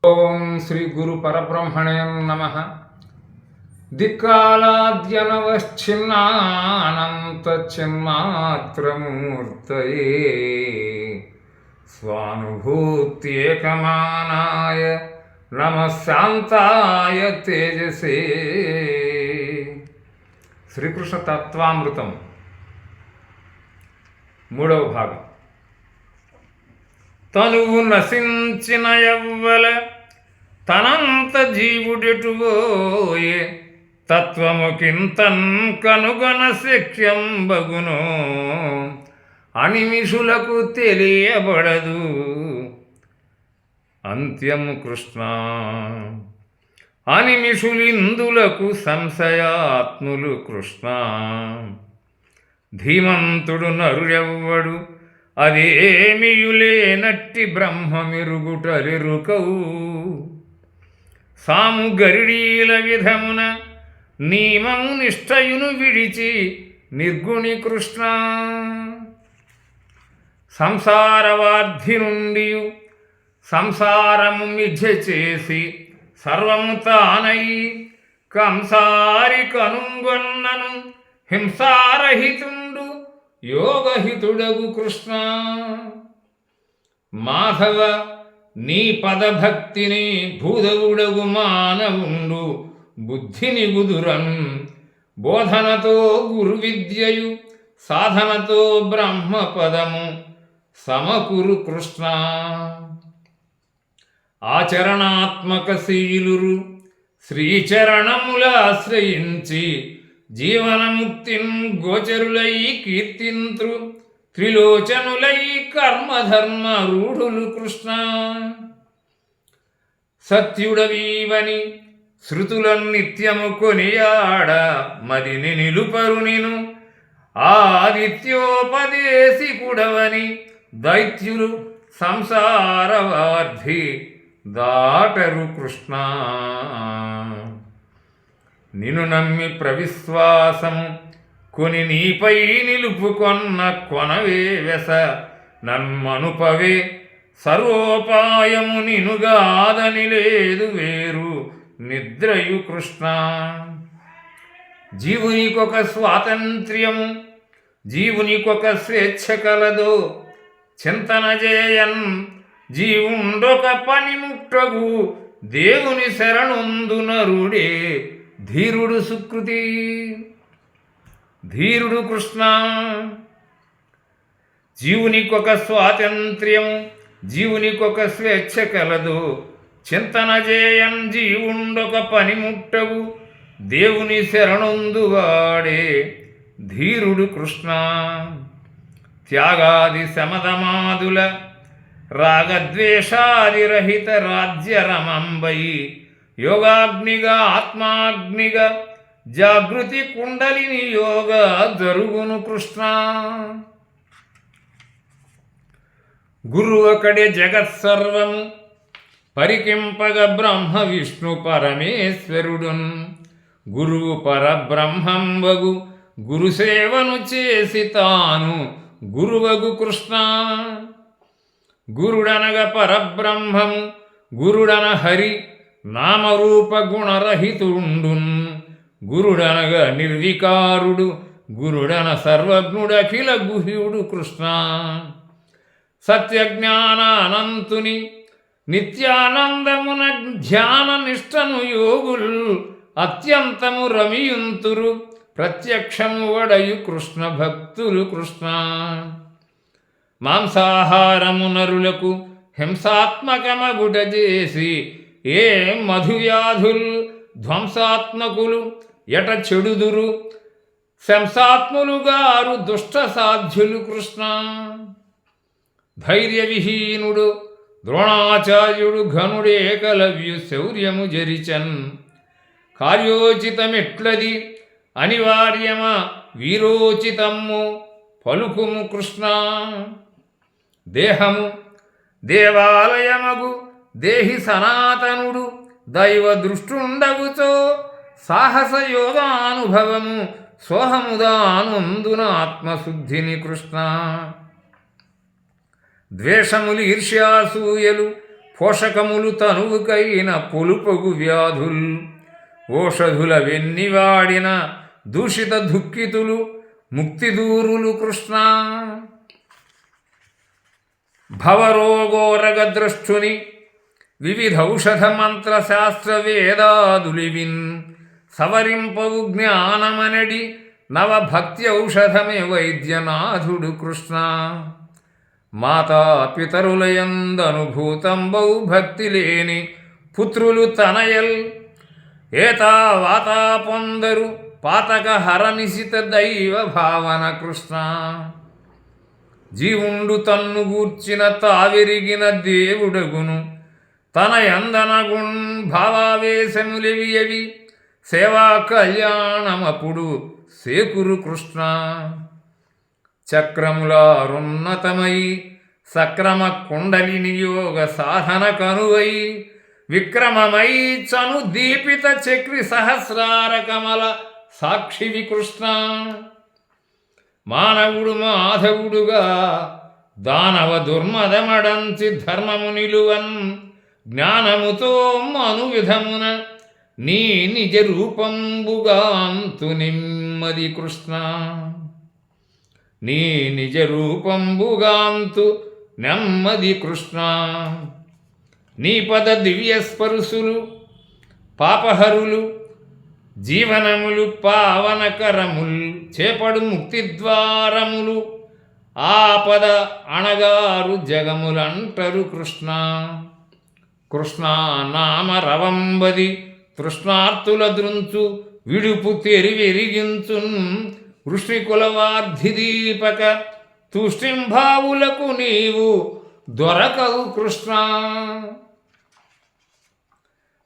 ఓం శ్రీ గురు పరబ్రహ్మణే నమః. దిక్కాలాద్యనవశ్చిన్నానంత చిన్మాత్రమూర్తయే స్వానుభూత్యేకమానాయ నమః శాంతాయ తేజసే. శ్రీకృష్ణ తత్వామృతం 3వ భాగం. తనువు నశించిన యవ్వల తనంత జీవుడెటువోయే తత్వముకింతన్ కనుగొన శక్యం బగునో అనిమిషులకు తెలియబడదు అంత్యము కృష్ణ. అనిమిషులిందులకు సంశయాత్ములు కృష్ణ. ధీమంతుడు నరుడెవ్వడు అదేమియులేనట్టి బ్రహ్మమిరుగుటరెరుకవు. సాము గరిడీల విధమున నియమము నిష్టయును విడిచి నిర్గుణి కృష్ణ. సంసారవార్ధి నుండి సంసారము మిథ్య చేసి సర్వము తానై కంసారి కనుగొన్నను హింసారహితుండు యోగహితుడగు కృష్ణ. మాధవ నీ పదభక్తిని భూదవుడగు మానవుండు బుద్ధిని గుదురన్ బోధనతో గురు విద్యయు సాధనతో బ్రహ్మపదము సమకురు కృష్ణ. ఆచరణాత్మక శీలురు శ్రీచరణముల ఆశ్రయించి జీవనముక్తిన్ గోచరులై కీర్తింత్రు త్రిలోచనులై కర్మధర్మ రూఢులు కృష్ణ. సత్యుడవీవని శృతులను నిత్యము కొనియాడ మదిని నిలుపరు నిను ఆదిత్యోపదేశికుడవని దైత్యులు సంసారవార్ధి దాటరు కృష్ణ. నిను నమ్మి ప్రవిశ్వాసము కొని నీపై నిలుపుకొన్న కొనవే వెస నన్మనుపవే సర్వోపాయము నినుగాదని లేదు వేరు నిద్రయు కృష్ణ. జీవునికొక స్వాతంత్ర్యము జీవునికొక స్వేచ్ఛ కలదో చింతన చేయన్ జీవుండొక పనిముట్టగు దేవుని శరణుందునరుడే ధీరుడు సుకృతి. ధీరుడు కృష్ణ. జీవునికొక స్వాతంత్ర్యము జీవునికొక స్వేచ్ఛ కలదు చింతన చేయన్ జీవుండొక పనిముట్టగు దేవుని శరణుందువాడే ధీరుడు కృష్ణ. త్యాగాది శమదమాదుల రాగద్వేషాదిరహిత రాజ్యరమంబై యోగాగ్నిగా ఆత్మాగ్నిగా జాగృతి కుండలిని యోగ జరుగును కృష్ణ. గురువకడే జగత్సర్వము పరికింపగ బ్రహ్మ విష్ణు పరమేశ్వరుడున్ గురువు పరబ్రహ్మంబగు గురుసేవను చేసి తాను గురువగు కృష్ణ. గురుడనగ పరబ్రహ్మము గురుడన హరి నామరూప గుణరహితుండున్ గురుడనగ నిర్వికారుడు గురుడన సర్వజ్ఞుడఖిల గుహ్యుడు కృష్ణ. సత్యజ్ఞానానంతుని నిత్యానందమున ధ్యాన నిష్టను యోగుల్ అత్యంతము రమియుంతురు ప్రత్యక్షము వడయు కృష్ణ భక్తులు కృష్ణ. మాంసాహారము నరులకు హింసాత్మకమగుట చేసి ఏ మధువ్యాధుల్ ధ్వంసాత్మకులు ఎట చెడుదురు శంసాత్ములుగారు దుష్ట సాధ్యులు కృష్ణ. ధైర్యవిహీనుడు ద్రోణాచార్యుడు ఘనుడేకలవ్యు శౌర్యము జరిచన్ కార్యోచితమెట్లది అనివార్యమా వీరోచితమ్ము పలుకుము కృష్ణ. దేహము దేవాలయమగు దేహి సనాతనుడు దైవ దృష్టుండగుచో సాహస యోగానుభవము సోహముదానందున ఆత్మశుద్ధిని కృష్ణ. ద్వేషములు ఈర్ష్యాసూయలు పోషకములు తనువుకైన పొలుపగు వ్యాధుల్ ఓషధుల వెన్నివాడిన దూషిత దుఃఖితులు ముక్తిదూరులు కృష్ణ. భవరోగోరగద్రష్టుని వివిధౌషధ మంత్ర శాస్త్ర వేదాదులివిన్ సవరింపవు జ్ఞానమనడి నవభక్తి ఔషధమే వైద్యనాథుడు కృష్ణ. మాతా పితరులయందనుభూతంబౌ భక్తి లేని పుత్రులు తనయల్ ఏతా వాతా పొందరు పాతక హరనిశిత దైవ భావన కృష్ణ. జీవుండు తన్ను గూర్చిన తావిరిగిన దేవుడగును తన యందనగుణ్ భావావేశములివియవి సేవా కళ్యాణమపుడు సేకురు కృష్ణ. చక్రములారున్నతమై సక్రమ కుండలి నియోగ సాధన కనువై విక్రమమై చను దీపిత చక్రి సహస్రార కమల సాక్షివి కృష్ణ. మానవుడు మాధవుడుగా దానవ దుర్మదమడంచి ధర్మము నిలువన్ జ్ఞానముతో మను విధమున నీ నిజ రూపంబుగాంతు నెమ్మది కృష్ణ. నీ నిజ రూపంబుగాంతు నెమ్మది కృష్ణ. నీ పద దివ్య స్పరుశులు పాపహరులు జీవనములు పావనకరముల్ చేపడు ముక్తిద్వారములు ఆపద అణగారు జగములంటరు కృష్ణ. కృష్ణ నామ రవంబది తృష్ణార్తుల దృంచు విడుపు తెరివెరిగించున్ వృష్ణికులవార్ధిదీపక తుష్టింభావులకు నీవు దొరకవు కృష్ణ.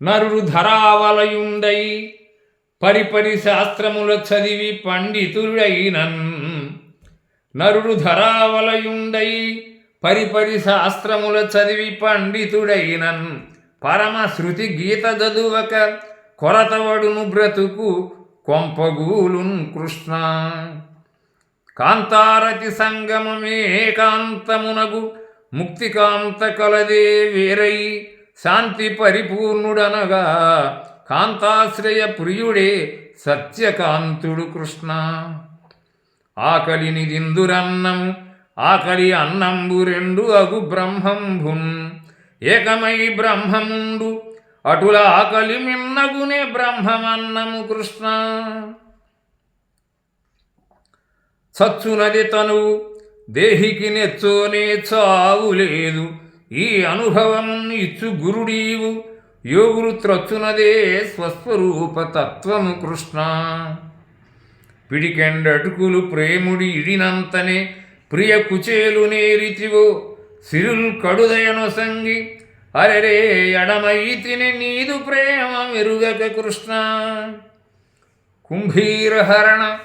నరుడు ధరావలయుండై పరిపరి శాస్త్రముల చదివి పండితుడైనన్. నరుడు ధరావలయుండై పరిపరి శాస్త్రముల చదివి పండితుడైనన్. పరమ శృతి గీత చదువక కొరతవడును బ్రతుకు కొంపగూలున్ కృష్ణ. కాంతారతి సంగమమే కాంతమునగు ముక్తికాంత కలదే వేరై శాంతి పరిపూర్ణుడనగా కాంతాశ్రయ ప్రియుడే సత్యకాంతుడు కృష్ణ. ఆకలిని దిందురన్నము ఆకలి అన్నంబు రెండు అగు బ్రహ్మంభున్ ఏకమై బ్రహ్మముండు అటుల ఆకలి మిన్నగునే బ్రహ్మమన్నము కృష్ణ. చచ్చునది తనువు దేహికి నెచ్చోనే చావు లేదు ఈ అనుభవం ఇచ్చు గురుడీవు యోగులు త్రచ్చునదే స్వస్వరూప తత్వము కృష్ణ. పిడికెండటుకులు ప్రేముడి ఇడినంతనే ప్రియ కుచేలు నేరితివో సిరుల్ కడుదయను సంగి అరెరే ఎడమైతిని నీదు ప్రేమ మెరుగక కృష్ణ. కుంభీరహరణ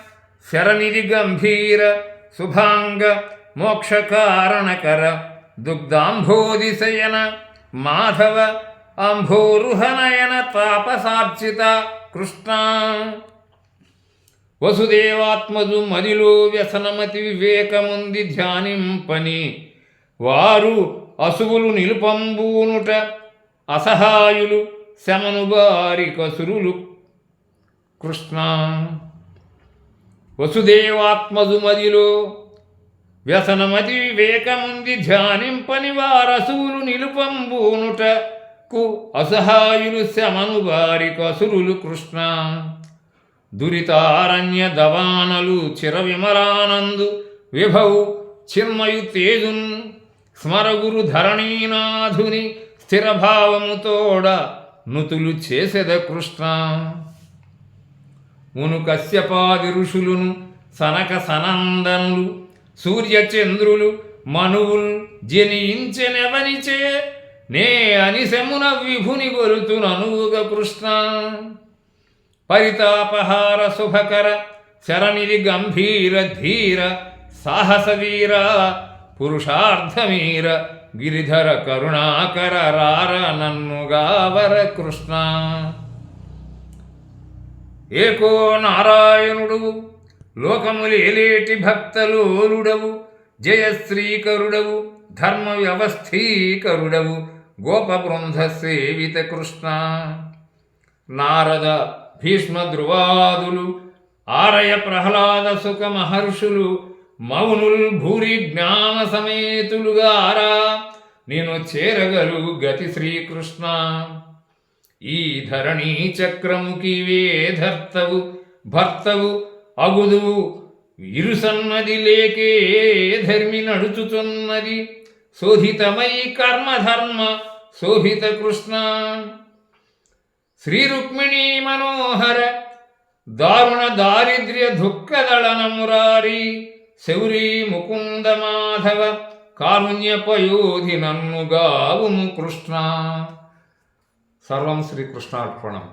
శరనిధి గంభీర శుభాంగ మోక్షకారణకర దుగ్ధాంభోదిశయన మాధవ అంభోరుహనయన తాపసార్చిత కృష్ణ. వసుదేవాత్మజు మదిలో వ్యసనమతి వివేకముంది ధ్యానింపని వారు అసువులు నిలుపంబూనుట అసహాయులు శమనుబారి కసురులు కృష్ణ. వసుదేవాత్మజు మదిలో వ్యసనమతి వివేకముంది ధ్యానింపని వారసువులు నిలుపంబూనుటకు అసహాయులు శమనుబారి కసురులు కృష్ణ. దురితారణ్య దవానలు చిరవిమలానందు విభవు చిన్మయు తేజున్ స్మరగురు ధరణీనాథుని స్థిరభావముతోడ నుతులు చేసెద కృష్ణ. మును కశ్యపాది ఋషులును సనక సనందనులు సూర్యచంద్రులు మనువుల్ జనించెనెవనిచే నే అనిశమున విభుని గొలుతుననువుగ కృష్ణ. పరితాపహార శుభకర శరణిధి గంభీర ధీర సాహసవీర పురుషార్థమీర గిరిధర కరుణాకర రార నన్నుగావర కృష్ణ. ఏకో నారాయణుడు లోకములేలేటి భక్తలోలుడవు జయశ్రీకరుడవు ధర్మ వ్యవస్థీకరుడవు గోపబృంద సేవిత కృష్ణ. నారద భీష్మ ధ్రువాదులు ఆరయ ప్రహ్లాద సుఖ మహర్షులు మౌనుల్ భూరి జ్ఞాన సమేతులుగారా నేను చేరగలు గతి శ్రీకృష్ణ. ఈ ధరణీ చక్రముకివే ధర్తవు భర్తవు అగుదువు ఇరుసన్నది లేకే ధర్మి నడుచుచున్నది శోధితమై కర్మధర్మ శోభిత కృష్ణ. శ్రీ రుక్మిణీ మనోహర దారుణ దారిద్ర్య దుఃఖదళన మురారి శౌరీ ముకుంద మాధవ కారుణ్యపయోధి నన్ను గావుము కృష్ణ. సర్వం శ్రీకృష్ణార్పణం.